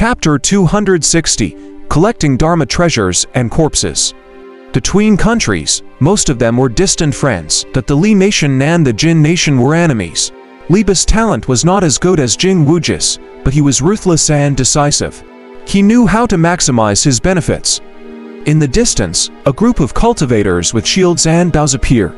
Chapter 260, Collecting Dharma Treasures and Corpses. Between countries, most of them were distant friends, but the Li nation and the Jin nation were enemies. Li's talent was not as good as Jing Wuxia's, but he was ruthless and decisive. He knew how to maximize his benefits. In the distance, a group of cultivators with shields and bows appear.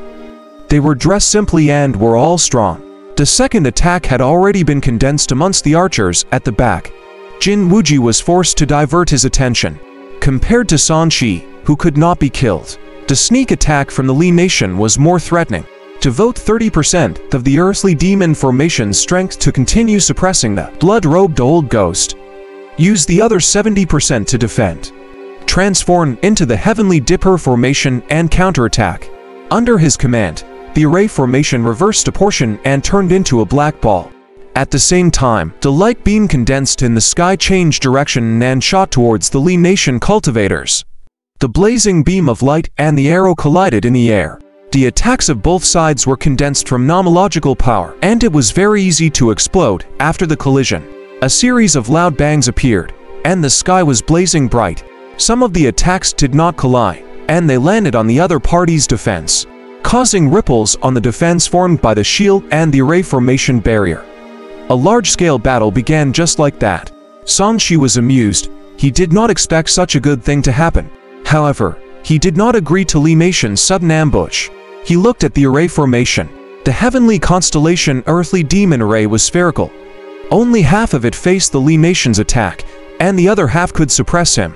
They were dressed simply and were all strong. The second attack had already been condensed amongst the archers at the back. Jin Wuxia was forced to divert his attention. Compared to San Shi, who could not be killed, the sneak attack from the Li nation was more threatening. Devote 30% of the earthly demon formation's strength to continue suppressing the blood-robed old ghost. Use the other 70% to defend. Transform into the heavenly dipper formation and counterattack. Under his command, the array formation reversed a portion and turned into a black ball. At the same time, the light beam condensed in the sky changed direction and shot towards the Li nation cultivators. The blazing beam of light and the arrow collided in the air. The attacks of both sides were condensed from nomological power, and it was very easy to explode after the collision. A series of loud bangs appeared, and the sky was blazing bright. Some of the attacks did not collide, and they landed on the other party's defense, causing ripples on the defense formed by the shield and the array formation barrier. A large-scale battle began just like that. San Shi was amused. He did not expect such a good thing to happen. However, he did not agree to Li nation's sudden ambush. He looked at the array formation. The heavenly constellation earthly demon array was spherical. Only half of it faced the Li nation's attack, and the other half could suppress him.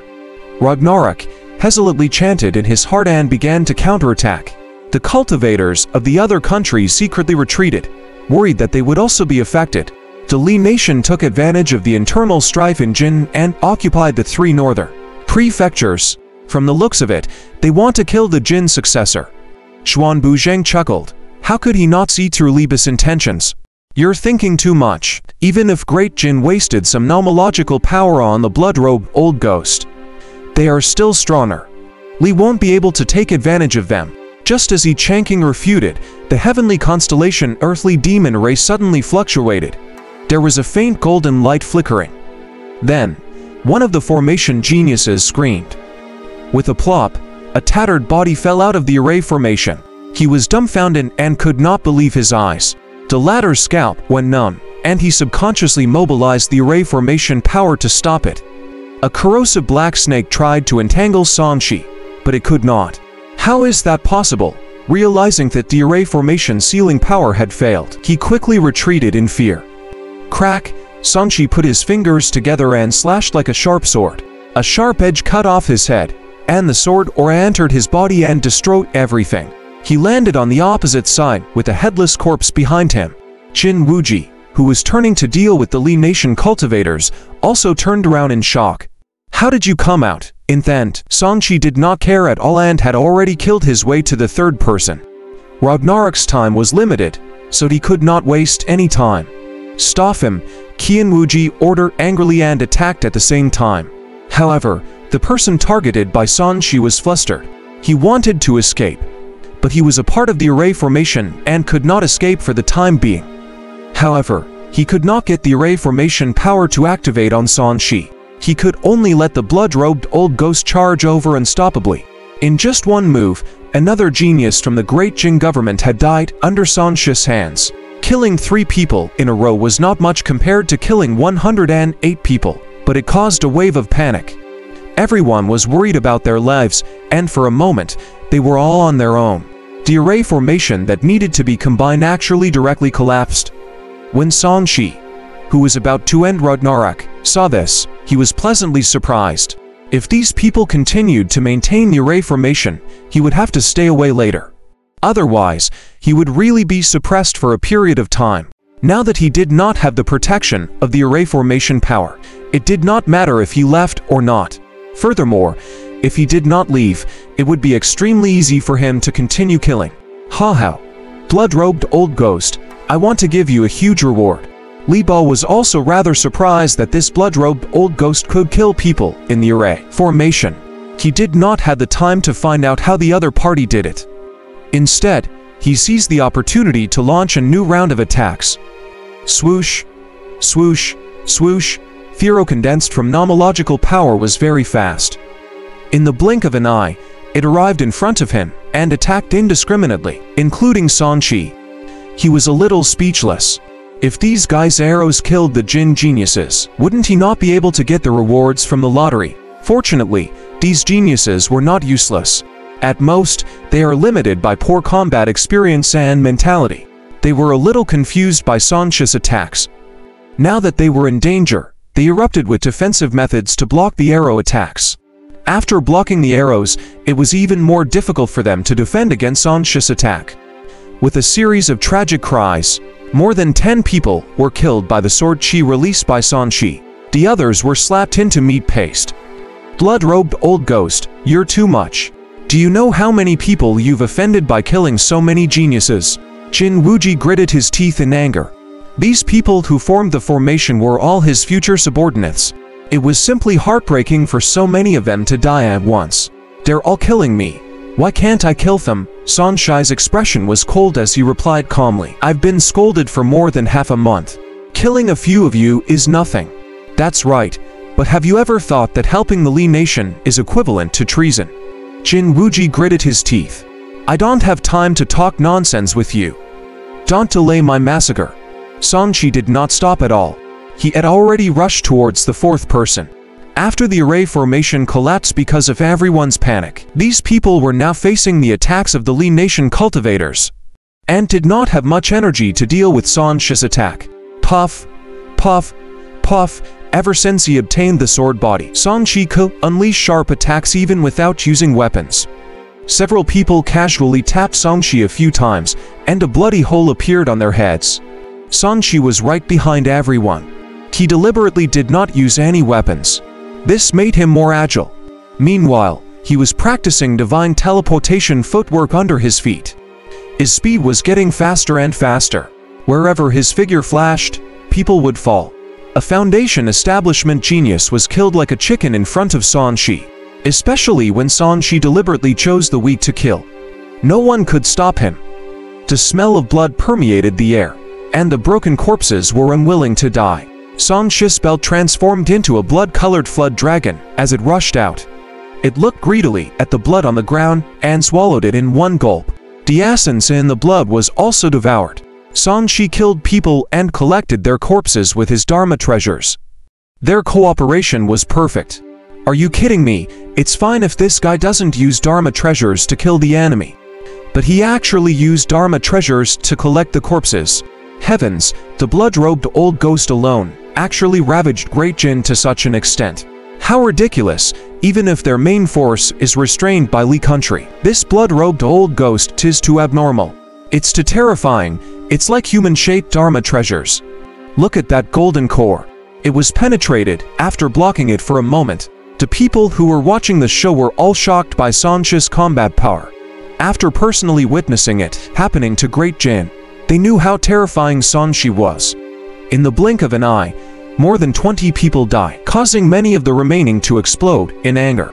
Ragnarok hesitantly chanted in his heart and began to counterattack. The cultivators of the other countries secretly retreated, worried that they would also be affected. The Li nation took advantage of the internal strife in Jin and occupied the three northern prefectures. From the looks of it, they want to kill the Jin successor. Xuan Buzheng chuckled. How could he not see through Li's intentions? You're thinking too much. Even if Great Jin wasted some nomological power on the blood-robed old ghost, they are still stronger. Li won't be able to take advantage of them. Just as Yi Changqing refuted, the heavenly constellation earthly demon ray suddenly fluctuated. There was a faint golden light flickering. Then, one of the formation geniuses screamed. With a plop, a tattered body fell out of the array formation. He was dumbfounded and could not believe his eyes. The latter's scalp went numb, and he subconsciously mobilized the array formation power to stop it. A corrosive black snake tried to entangle San Shi, but it could not. How is that possible? Realizing that the array formation sealing power had failed, he quickly retreated in fear. Crack! San Shi put his fingers together and slashed like a sharp sword. A sharp edge cut off his head, and the sword entered his body and destroyed everything. He landed on the opposite side with a headless corpse behind him. Jin Wuxia, who was turning to deal with the Li nation cultivators, also turned around in shock. How did you come out? In the end, San Shi did not care at all and had already killed his way to the third person. Ragnarok's time was limited, so he could not waste any time. Stop him! Qian Wuxia ordered angrily and attacked at the same time. However, the person targeted by San Shi was flustered. He wanted to escape, but he was a part of the array formation and could not escape for the time being. However, he could not get the array formation power to activate on San Shi. He could only let the blood-robed old ghost charge over unstoppably. In just one move, another genius from the Great Jin government had died under San Shi's hands. Killing 3 people in a row was not much compared to killing 108 people, but it caused a wave of panic. Everyone was worried about their lives, and for a moment, they were all on their own. The array formation that needed to be combined actually directly collapsed. When San Shi, who was about to end Ragnarok, saw this, he was pleasantly surprised. If these people continued to maintain the array formation, he would have to stay away later. Otherwise, he would really be suppressed for a period of time. Now that he did not have the protection of the array formation power, it did not matter if he left or not. Furthermore, if he did not leave, it would be extremely easy for him to continue killing. Ha! Blood-robed old ghost, I want to give you a huge reward. Li Bo was also rather surprised that this blood-robed old ghost could kill people in the array formation. He did not have the time to find out how the other party did it. Instead, he seized the opportunity to launch a new round of attacks. Swoosh, swoosh, swoosh, Thero condensed from nomological power was very fast. In the blink of an eye, it arrived in front of him and attacked indiscriminately, including Sanchi. He was a little speechless. If these guys' arrows killed the Jin geniuses, wouldn't he not be able to get the rewards from the lottery? Fortunately, these geniuses were not useless. At most, they are limited by poor combat experience and mentality. They were a little confused by Sanchi's attacks. Now that they were in danger, they erupted with defensive methods to block the arrow attacks. After blocking the arrows, it was even more difficult for them to defend against Sanchi's attack. With a series of tragic cries, more than 10 people were killed by the sword chi released by Sanchi. The others were slapped into meat paste. Blood-robed old ghost, you're too much. Do you know how many people you've offended by killing so many geniuses? Jin Wuji gritted his teeth in anger. These people who formed the formation were all his future subordinates. It was simply heartbreaking for so many of them to die at once. They're all killing me. Why can't I kill them? Sanchi's expression was cold as he replied calmly. I've been scolded for more than half a month. Killing a few of you is nothing. That's right, but have you ever thought that helping the Li nation is equivalent to treason? Jin Wuji gritted his teeth. I don't have time to talk nonsense with you. Don't delay my massacre. Sanchi did not stop at all. He had already rushed towards the fourth person. After the array formation collapsed because of everyone's panic, these people were now facing the attacks of the Li nation cultivators, and did not have much energy to deal with Sanchi's attack. Puff, puff, puff. Ever since he obtained the sword body, Sanchi could unleash sharp attacks even without using weapons. Several people casually tapped Sanchi a few times, and a bloody hole appeared on their heads. Sanchi was right behind everyone. He deliberately did not use any weapons. This made him more agile. Meanwhile, he was practicing divine teleportation footwork under his feet. His speed was getting faster and faster. Wherever his figure flashed, people would fall. A foundation establishment genius was killed like a chicken in front of Sanchi, especially when Sanchi deliberately chose the weak to kill. No one could stop him. The smell of blood permeated the air, and the broken corpses were unwilling to die. Sanchi's belt transformed into a blood-colored flood dragon as it rushed out. It looked greedily at the blood on the ground and swallowed it in one gulp. The essence in the blood was also devoured. Sanchi killed people and collected their corpses with his Dharma treasures. Their cooperation was perfect. Are you kidding me? It's fine if this guy doesn't use Dharma treasures to kill the enemy. But he actually used Dharma treasures to collect the corpses. Heavens, the blood-robed old ghost alone actually ravaged Great Jin to such an extent. How ridiculous, even if their main force is restrained by Li country. This blood-robed old ghost is too abnormal. It's too terrifying. It's like human-shaped Dharma treasures. Look at that golden core. It was penetrated after blocking it for a moment. The people who were watching the show were all shocked by Sanchi's combat power. After personally witnessing it happening to Great Jin, they knew how terrifying Sanchi was. In the blink of an eye, more than 20 people died, causing many of the remaining to explode in anger.